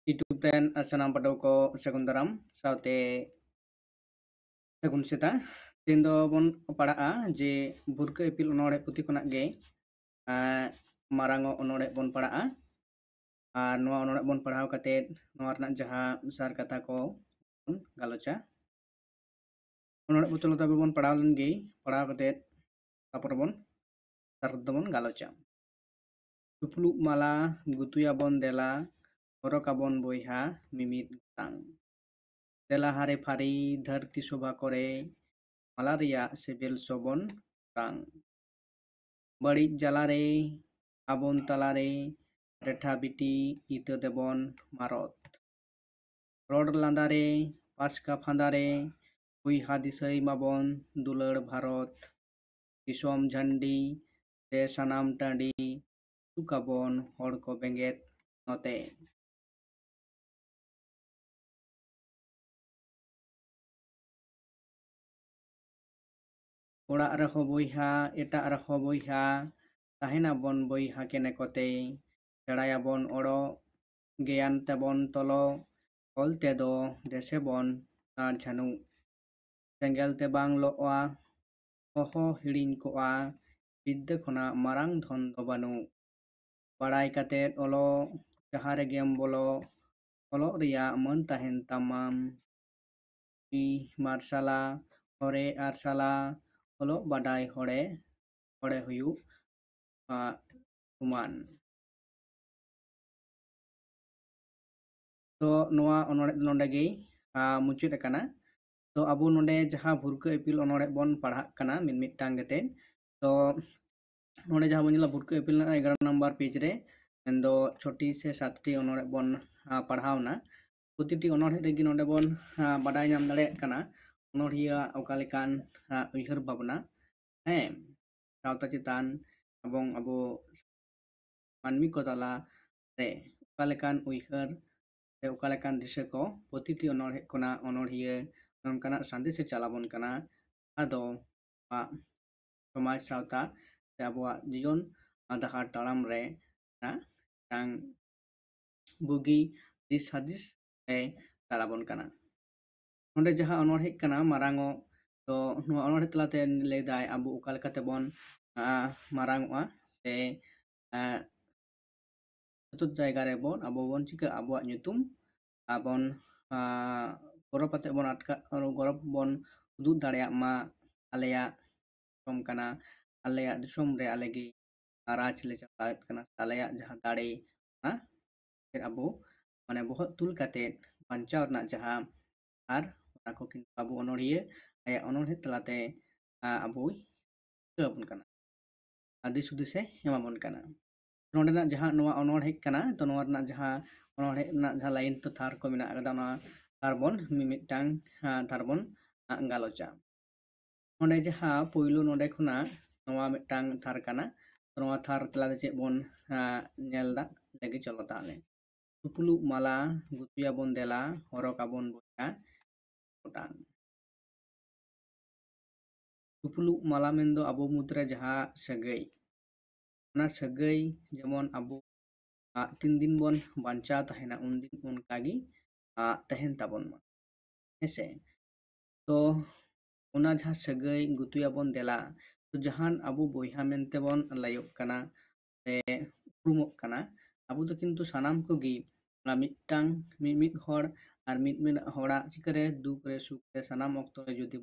YouTube dan sanam padaw ko sagun daram saute sagun seta tin do bon pada'a je burka ipil onore puti konak ge marango onore bon pada'a ar noa onore bon padaw kate noa rena jaha sar kata ko bon galocha onore putul tabi bon padaw len ge padaw kate tapor bon sar bon galocha Tupuluk mala gutuya bon dela horokabon boyha mimit tang dela hare phari dharti shobha kore malaria sibil sobon tang bari jalare abon talare retha biti ita debon marot rod landare paska phandare hui hadisai mabon dular bharot disom jhandi de sanam tandi tukabon hor ko benget note Orak reho boyha etak reho boyha tahenabon boyha kene kote serayabon oro geyan tebon tolo ol tedo desebon na jhanu senggel tebang loa hoho hiring koa bidde khona marang dhon do banu barai katet olo jaha regem bolo olok reya mon tahen tamam i marsala hore arsala olok badai hore hore huyu kuman to noa onore nonde ge muchut akana to abu nonde jaha burka ipil onore bon padhak kana min mitang gete to nonde jaha bon nyela burka ipil na 11 number page re endo choti se 7 ti onore bon padhaw na protiti onore regi nonde bon badai nyam dare kana onoriya okalekan uihar bhabna sawta chitan abong abu manmi ko tala re okalekan uihar se okalekan dishe ko protiti onore kona onoriya nongkana sandese chalabon kana ado somaj sawta se abuak jiyon dahar taram re na tang bugi dis hadis talabon kana nonde jaha onore kana marango to noa onore talate ledai abu okalekate bon marangoa se tutut jayga re bon abo bon chika abuak nyutum abon gorop ate bon atka gorop bon udut dareyak ma aleyak som kana aleyak disom re alegi raj le chalaet kana aleyak jaha dare abu mane bohot tul kate banchaw rena jaha ar aku kintu abu onoriye aya onorhe talate abui keabon kana adis udise emabon kana nonde na jaha noa onorhe kana to noa rena jaha onorhe na jaha lain to thar ko mena akada na tarbon mimitang tarbon galocha nonde jaha poilu nonde khuna noa mitang thar kana noa thar talate che bon nyelda legi cholo tale Tupuluk mala gutuya bon dela horokabon boya utang Tupuluk mala mendo abu mudra jaha sagai na sagai jemon abu tin din bon bancha tahena undin unkagi tahen tabon ma hese to ona jaha sagai gutuya bon dela to jahan abu boyha mente bon layok kana se urumok kana abu do kintu sanam kogi mitang mimit hor ar mid hora chikare duk re suk re sanam okto re jodi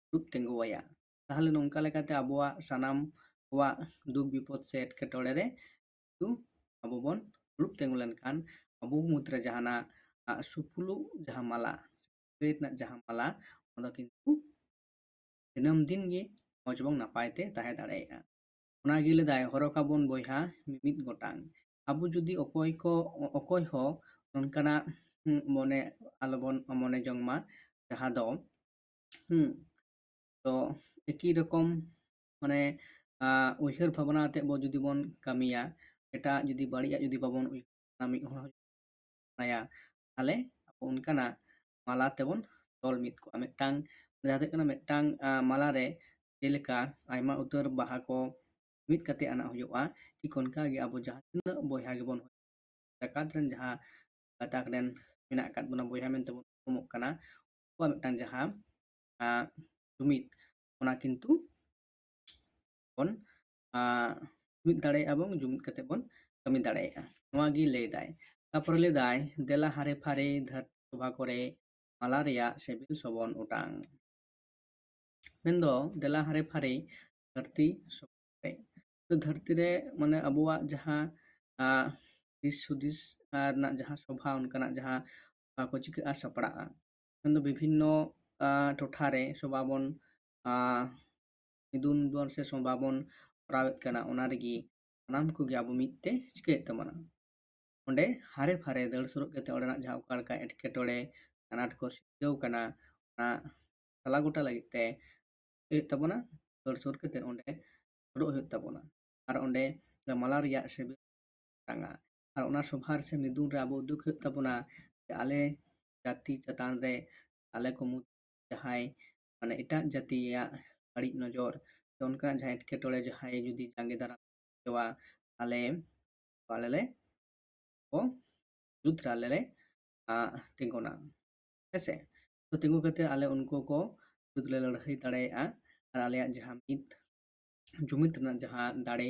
dup tenggu waya tahale nongka lekate abuak sanam wa duk bipod se etketore re tu abu bon dup tenggu lenkan abu mutra jahana supulu jaha mala na jaha mala odo kintu dinam din ge mojbong napai te tahe dareya ona gile dai horokabon boyha mimit gotang abu judi okoy ho nonkana mone alobon mone jongma jaha do to eki rokom মানে উইহার ভাবনা তে bo judi bon kamiya eta judi bariya judi babon kami naya ale unkana mala tebon tol mit ko mitang jate kana mitang mala re jeleka aima utar baha ko mit kate anak huyu'a ikon ka gi abu jahat boyha gi bon zakat ren jaha gatak ren menak kat bona boyha mente bon umuk kana uwa mitang jaha jumit ona kintu bon jumit daᱲᱮᱭᱟᱜᱼᱟ bong jumit kate bon kami daᱲᱮᱭᱟᱜᱼᱟ noa gi lay dai tapore lay dai dela hare phare dharti shobha kore mala reyak sebil sobon otang mendo dela hare phare dharti shobha kore to dharti re mane abuwa jaha dis sudis rᱮᱱᱟᱜ jaha shobha onkanak jaha ko chika'a sapra'a mendo bibhinno टोठा रे सोबाबन midun bon se sombabon korawet kana ona regi sanam koge abo mitte chikayet tabona onde hare phare dal suruk kate orenak jaha oka leka etketore anat ko sirjau kana ona sala gota lagit te huyuk tabona dal sur kate onde uduk huyuk tabona ar onde mala reyak sebil tanga ar ona sobhar se midun re abo uduk huyuk tabona ale jati chatan re ale ko mud jahai mane etak jati ya baড়িᱡ nojor onka jaha etketore jahay judi jange daram dewa ale alele ko judra alele tingona hese to tingu kate ale unko ko jud le ladhai daᱲᱮᱭᱟᱜᱼᱟ ar aleyak jaha mit jumit rena jaha daᱲᱮ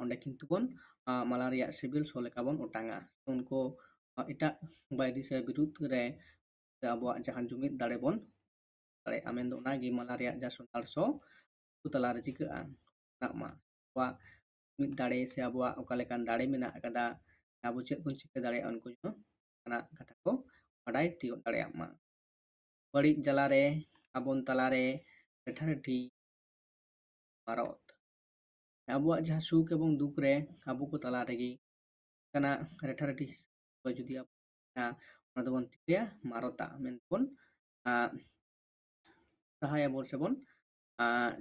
onde kintu bon mala reyak sibil so leka bon otanga unko etak bayri se birut re abuwak jaha jumit daᱲᱮ bon daᱲᱮᱭᱟᱜᱼᱟ mendo onagi mala reyak ja sontar so talara chika'a nak ma abuwak mid daᱲᱮ se abuwak oka lekan daᱲᱮ menak akada abo chet bon chika daᱲᱮᱭᱟᱜᱼᱟ unko jeno kana kata ko badai tiok daᱲᱮᱭᱟᱜ ma baড়িᱡ jala re abon talare rethi marot abuwak jaha suk ebong duk re abo ko tala regi kana rethi ko judi ona dobon tikaya marota menpun sahaya bor sebon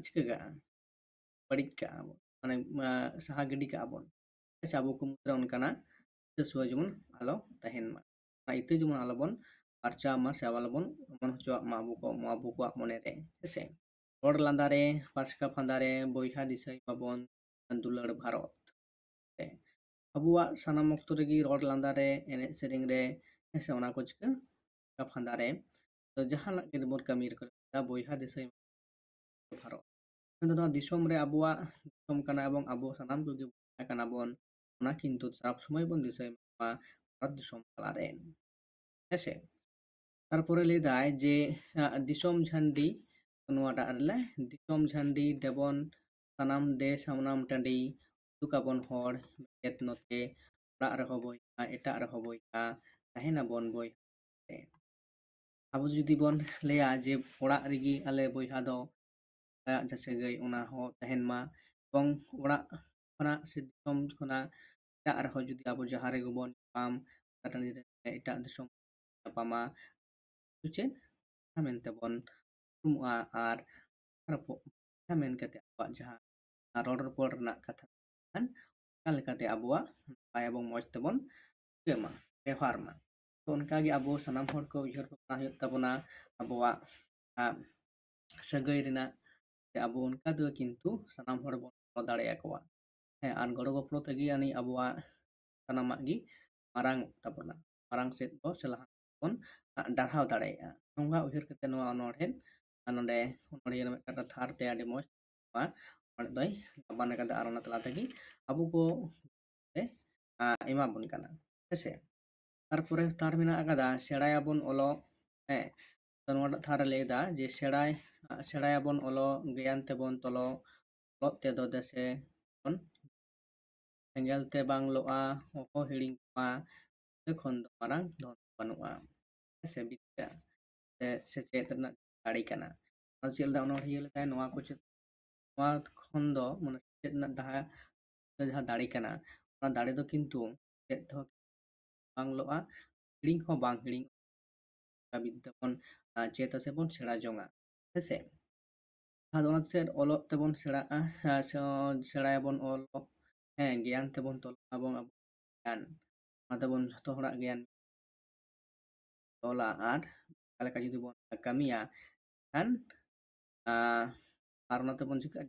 chikaga baড়িᱡ ka'a bon mane saha gidi ka'a bon abo ko mudra onkana sesuai jemon alo tahen ma itu jemon alobon parcha ma se alobon mon hochowak ma abu ko mone re hese rod landa re paska phanda re boyha disai mabon dular bharot abuwak sanam okto regi rod landa re enej sering re hese ona ko chika phanda re to jahanak ge bon kami re boyha disai bharot mendo noa disom re abuwak disom kana ebong abo sanam koge kana bon ona kintu sab somoi bon disai ma bharat disom talare hese তারপরে লেদায় যে দিসম ঝান্ডি নোয়াটা আরলে দিসম ঝান্ডি দেবন sanam de samnam tandi tukabon hor et note orak reho boyha etak reho boyha tahena bon boy abo judi bon leya je orak regi ale boyha do ayak ja sagai ona ho tahen ma bong orak khona se disom khona etak reho judi abo jaha rego bon pam katani etak disom pama tuchen mente bon rumua ar rapok men kate abuwak jaha rod ropol renak katha kan kal kate abuwak napay ebong moj tebon ma behar ma to onka gi abo sanam hor ko uyhar bhapna huyuk tabona abuwak sagai renak abo onka do kintu sanam hor bon daᱲᱮᱭᱟ kowa ar goro goplo tegi ani abuwak sanamak gi marang tabona marang set bo selahan bon darhaw daᱲᱮᱭᱟᱜᱼᱟ nongka uyhar kate noa onorden nonde onorian kata thar te adi moj ᱚᱸᱰᱮ ᱫᱚᱭ ᱜᱟᱵᱟᱱ ᱟᱠᱟᱫᱟ ᱟᱨ ᱚᱱᱟ ᱛᱟᱞᱟ ᱛᱮᱜᱮ ᱟᱵᱚ ᱠᱚ ᱮᱢᱟ ᱵᱚᱱ ᱠᱟᱱᱟ ᱦᱮᱸᱥᱮ ᱛᱟᱨᱯᱚᱨᱮ ᱛᱟᱨ ᱢᱮᱱᱟᱜ ᱟᱠᱟᱫᱟ ᱥᱮᱬᱟᱭᱟᱵᱚᱱ ᱚᱞᱚᱜ ᱛᱚ ᱱᱚᱣᱟᱴᱟᱜ ᱛᱷᱟᱨᱮ ᱞᱟᱹᱭᱫᱟ ᱡᱮ ᱥᱮᱬᱟᱭᱟᱵᱚᱱ ᱚᱞᱚᱜ ᱜᱮᱭᱟᱱ ᱛᱮᱵᱚᱱ ᱛᱚᱞᱚᱜ ᱚᱞᱚᱜ ᱛᱮᱫᱚ ᱫᱮᱥᱮ ᱵᱚᱱ ᱥᱮᱸᱜᱮᱞ ᱛᱮ ᱵᱟᱝ ᱞᱚᱜᱼᱟ ᱚᱠᱚ ᱦᱤᱲᱤᱧ ᱠᱚᱣᱟ ᱠᱷᱚᱱ ᱫᱚ ᱢᱟᱨᱟᱝ ᱫᱷᱚᱱ ᱵᱟᱹᱱᱩᱜᱼᱟ ᱦᱮᱸᱥᱮ ᱵᱤᱫᱽᱫᱟ ᱥᱮᱪᱮᱫ ᱨᱮᱱᱟᱜ ᱫᱟᱲᱮ ᱠᱟᱱᱟ ᱪᱮᱫ ᱞᱮᱠᱟ ᱚᱱᱚᱬᱦᱤᱭᱟᱹ ᱞᱮᱠᱟᱭ ᱱᱚᱣᱟ ᱠᱚ ᱱᱚᱣᱟ ᱠᱷᱚᱱ ᱫᱚ ᱢᱟᱱᱮ ᱥᱮᱪᱮᱫ ᱨᱮᱱᱟᱜ jaha daᱲᱮ kana ona daᱲᱮ do kintu chet tho bang lo'a hiring ho bang hiring bidda bon cheta se bon sera jonga hese ado ona set olok tebon sera'a serayabon olok gyan tebon tol abong gyan ona bon joto horak gyan tola ar kaleka judi bon kamiya kan ar ona tebon juga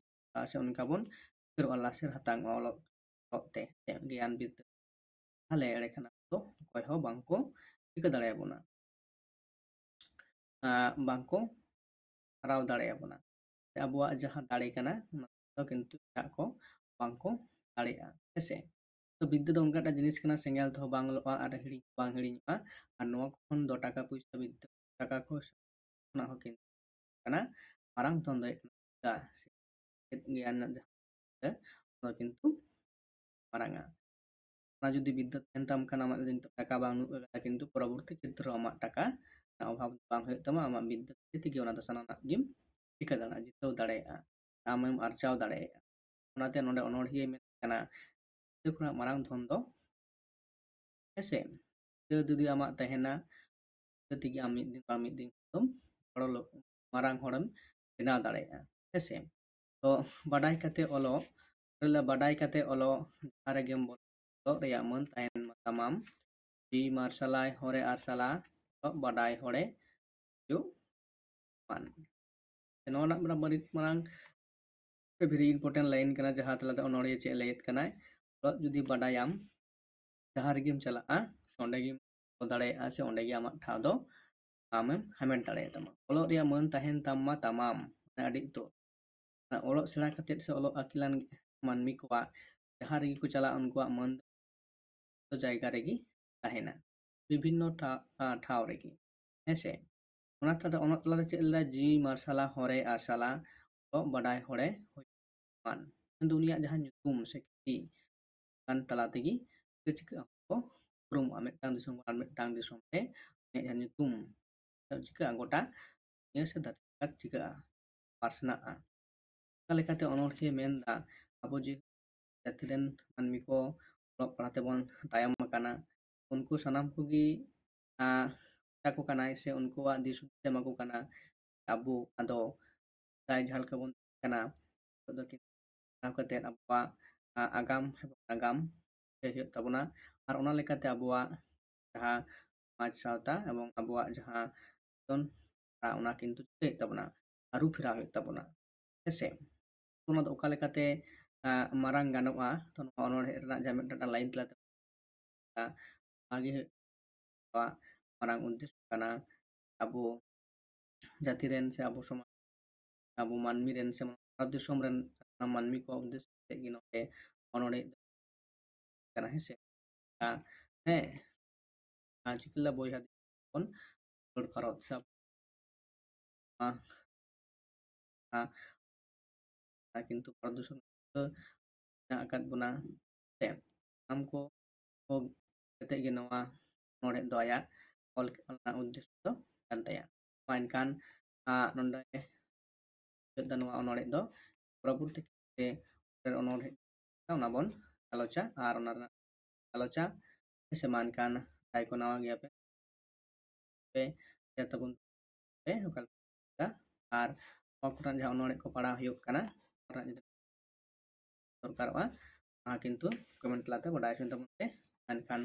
se onka bon lasir hatang olok te gyan bidda hale ere kana to ᱚᱠᱚᱭ ᱦᱚᱸ ᱵᱟᱝᱠᱚ ᱪᱤᱠᱟᱹ ᱫᱟᱲᱮᱭᱟᱵᱚᱱᱟ, ᱵᱟᱝᱠᱚ ᱦᱟᱨᱟᱣ ᱫᱟᱲᱮᱭᱟᱵᱚᱱᱟ᱾ ᱟᱵᱚᱣᱟᱜ ᱡᱟᱦᱟᱸ ᱫᱟᱲᱮ ᱠᱟᱱᱟ ᱚᱱᱟ ᱫᱚ ᱠᱤᱱᱛᱩ ᱮᱴᱟᱜ ko ᱵᱟᱝᱠᱚ ᱫᱟᱲᱮᱭᱟᱜᱼᱟ ᱦᱮᱸᱥᱮ। तो ᱵᱤᱫᱽᱫᱟᱹ ᱫᱚ ᱚᱱᱠᱟᱱᱟᱜ ᱡᱤᱱᱤस ᱠᱟᱱᱟ ᱥᱮᱸᱜᱮᱞ ᱛᱮᱦᱚᱸ ᱵᱟᱝ ᱞᱚᱜᱼᱟ ᱟᱨ ᱦᱤᱲᱤᱧ ᱵᱟᱝ ᱦᱤᱲᱤᱧᱚᱜᱼᱟ। ᱟᱨ ᱱᱚᱣᱟ ᱠᱷᱚᱱ ᱫᱚ ᱴᱟᱠᱟ ᱯᱚᱭᱥᱟ ᱵᱤᱫᱽᱫᱟᱹ ᱴᱟᱠᱟ ᱠᱚ ᱠᱷᱚᱱᱟᱜ ᱦᱚᱸ ᱠᱤᱱᱛु ᱠᱟᱱᱟ ᱢᱟᱨᱟᱝ ᱫᱷᱚᱱ ᱫᱚ ᱦᱩᱭᱩᱜ ᱠᱟᱱᱟ ᱪᱮᱫ ᱜᱮᱭᱟᱱ ᱨᱮᱱᱟᱜ ᱡᱟᱦᱟᱸ ᱚᱱᱟ ᱠᱤᱱᱛᱩ ᱢᱟᱨᱟᱝᱟ। ᱚᱱᱟ ᱡᱩᱫि ᱵᱤᱫᱽᱫᱟᱹ ᱛᱟᱦᱮᱱ ᱛᱟᱢ ᱠᱷᱟᱱ ᱟᱢᱟᱜ ᱡᱩᱫᱤ ᱱᱤᱛᱚᱜ ᱴᱟᱠᱟ ᱵᱟᱹᱱᱩᱜ ᱠᱟᱫᱟ ᱠᱤᱱᱛᱩ ᱯᱚᱨᱚᱵᱚᱨᱛᱤ ᱠᱷᱮᱛᱨᱮ ᱟᱢᱟᱜ ᱴᱟᱠᱟ ᱚᱵᱷᱟᱵ ᱵᱟᱝ ᱦᱩᱭᱩᱜ ᱛᱟᱢᱟ, ᱟᱢᱟᱜ ᱵᱤᱫᱽᱫᱟᱹ ᱛᱮᱜᱮ ᱚᱱᱟ ᱫᱚ ᱥᱟᱱᱟᱢᱟᱜ ᱜᱮᱢ ᱪᱤᱠᱟᱹ ᱫᱟᱲᱮᱭᱟᱜᱼᱟ, ᱡᱤᱛᱟᱹᱣ ᱫᱟᱲᱮᱭᱟᱜᱼᱟ, ᱟᱢᱮᱢ ᱟᱨᱡᱟᱣ ᱫᱟᱲᱮᱭᱟᱜᱼᱟ। ᱚᱱᱟᱛᱮ ᱱᱚᱰᱮ ᱚᱱᱚᱬᱦᱤᱭᱟᱹ ᱢᱮᱱ ᱠᱟᱱᱟ ᱵᱤᱫᱽᱫᱟᱹ ᱠᱷᱚᱱᱟᱜ ᱢᱟᱨᱟᱝ ᱫᱷᱚᱱ ᱫᱚ ᱦᱮᱸᱥᱮ ᱵᱤᱫᱽᱫᱟᱹ ᱡᱩᱫᱤ ᱟᱢᱟᱜ ᱛᱟᱦᱮᱱᱟ ᱵᱤᱫᱽᱫᱟᱹ ᱛᱮᱜᱮ ᱟᱢ ᱢᱤᱫ ᱫᱤᱱ ᱵᱟᱝ ᱢᱤᱫ ᱫᱤᱱ ᱢᱟᱨᱟᱝ ᱦᱚᱲᱮᱢ ᱵᱮᱱᱟᱣ ᱫᱟᱲᱮᱭᱟᱜᱼᱟ ᱦᱮᱸᱥᱮ। तो बाडाय काते ऑलो बाडाय काते ऑलो जहाँ रेगेम ऑलोग रेया मन ताहेन तमाम जी मार्शलाय होरे आरसला तो बाडाय होरे जो मान नोना मरा बड़ी मरांग वेरी इंपॉर्टेंट लाइन कना जहाँ तलाते ऑनोड़िया चे लेत कनाय ऑलो जुदी बाडायाम जहाँ रेगेम चला सोंडेगिम दाड़ेया से ओंडेगी आमाग ठाव दो आमेम हामेट दाड़ेया तमा ऑलो रेया मन ताहेन तम्मा तमाम अड़ी तो ऑलोग सेड़ा कतेद से ऑलोग अकिलान मानमी कोवा जहाँ रेगी को चला उनकोआ मन तो जायगा रेगी ताहेना विभिन्न ठाव रेगी हेसे ओना तदा ओना तला चे ला जी मार्शला होरे आरसला तो बाडाय होरे मान दुनिया जहाँ nyutum से की kan तला तेगी चिका को उरुम मिदटांग दिसोम आर मिदटांग दिसोम ते जहाँ nyutum चिका गोटा ये से धरती चिका पार्सनाआ लेकाते ऑनोड़हिया मेनदा आबो जे जातिरेन मानमी को ऑलग पढ़ाते बन तायम माकाना उनको सनाम कोगी को कनाय से उनको दिस हुदिस को कना आबो आदो दाय झाल कबन कना तो कि कते आबवा आगाम नागाम ᱦᱩᱭᱩᱜ ᱛᱟᱵᱚᱱᱟ ᱟᱨ ᱚᱱᱟ ᱞᱮᱠᱟᱛᱮ ᱟᱵᱚᱣᱟᱜ ᱡᱟᱦᱟᱸ ᱥᱚᱢᱟᱡᱽ ᱥᱟᱶᱛᱟ ᱮᱵᱚᱝ ᱟᱵᱚᱣᱟᱜ ᱡᱟᱦᱟᱸ ᱚᱱᱟ ᱠᱤᱱᱛᱩ ᱪᱤᱠᱟᱹᱭ ᱛᱟᱵᱚᱱᱟ ᱟᱹᱨᱩ ᱯᱷᱮᱨᱟᱣ ᱦᱩᱭᱩᱜ ᱛᱟᱵᱚᱱᱟ ᱦᱮᱸᱥᱮ ᱚᱱᱟ ᱫᱚ ᱚᱠᱟ ᱞᱮᱠᱟᱛᱮ ᱢᱟᱨᱟᱝ ᱜᱟᱱᱚᱜᱼᱟ ᱛᱚ ᱱᱚᱣᱟ ᱚᱱᱚᱬᱦᱮ ᱨᱮᱱᱟᱜ ᱡᱟᱦᱟᱸ ᱢᱤᱫᱴᱟᱝ ᱞᱟᱭᱤᱱ ᱛᱟᱞᱟᱛᱮ ᱟᱜᱮ ᱢᱟᱨᱟᱝ ᱩᱫᱽᱫᱮᱥᱥᱚ ᱠᱟᱱᱟ ᱟᱵᱚ ᱡᱟᱹᱛᱤ ᱨᱮᱱ ᱥᱮ ᱟᱵᱚ ᱥᱚᱢᱟᱡᱽ ᱟᱵᱚ ᱢᱟᱹᱱᱢᱤ ᱨᱮᱱ ᱥᱮ ᱵᱷᱟᱨᱚᱛ ᱫᱤᱥᱚᱢ ᱨᱮᱱ ᱢᱟᱹᱱᱢᱤ को उद्देश्य ᱛᱮᱜᱮ ᱱᱚᱰᱮᱚᱱᱚᱬᱦᱮ ᱠᱟᱱᱟ ᱦᱮᱸᱥᱮ ᱦᱮᱸ चिकिला बोया बन भारत सब किंतु प्रदूषण आकाद बना हमको कते गे नवा नोड़े दया ऑल उद्देश्य दो कान तया मानकान नोंडे नवा नोड़े दो प्रभुति के नोड़े ना बन आलोचा आर आलोचा से मानकान ताई को नवा गया पे या तबुन पे ओकल आर ऑकरान जहां नोड़े को पढ़ा हुयुग कना दरकारोआ किंतु कमेंट लाते बडाय सुन तबते मानकान